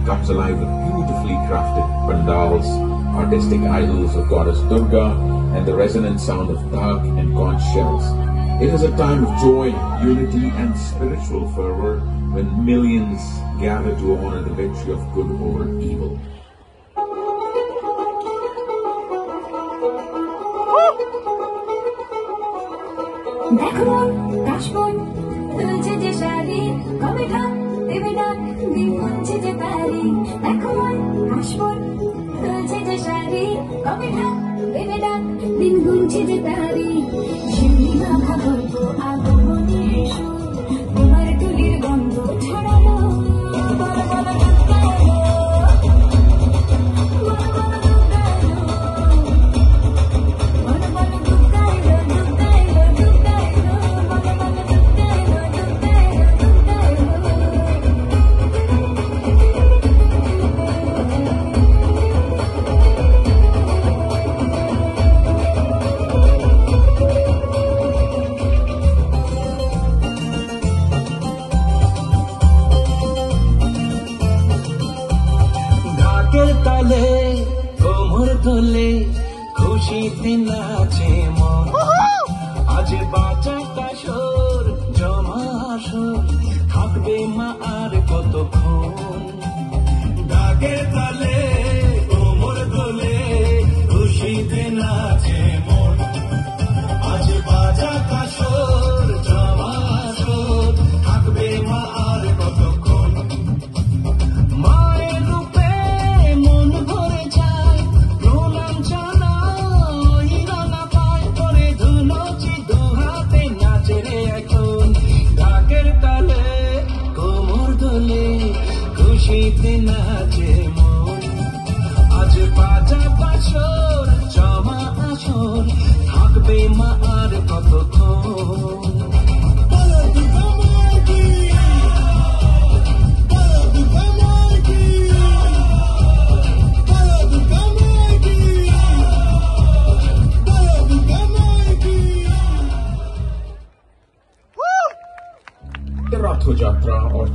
comes alive with beautifully crafted pandals, artistic idols of goddess Durga, and the resonant sound of dak and conch shells. It is a time of joy, unity, and spiritual fervor when millions gather to honor the victory of good over evil. দেখো কাশবন তুলছে যে শাড়ি কবে ঢাক দেবে ডাক দিন গুনছে যে তারি দেখো কাশবন তুলছে যে শাড়ি কবে ঢাক দেবে ডাক দিন গুনছে যে তারি শিউলি মাখা গল্প আগমনের সুর তোমার তুলির গন্ধ ছড়ালো বলো বলো তালে কোমর দোলে খুশিতে নাচে মন আজ বাজা কাশর জমা আসর থাকবে মা আর কতক্ষণ ডাকের তালে কোমর দোলে খুশিতে নাচে মন আজ বাজা কাশর জমা আসর থাকবে মা আর কতক্ষণ মায়ের রূপে মন ভরে যায় প্রণাম জানাই রানা পায় করে ধুলোচি দুহাতে নাচে রে এখন ঢাকের তালে কোমর দোলে খুশিতে নাচে মন আজ বাজা বাসর জমা আসর থাকবে মা আর কতক্ষণ रथ यात्रा और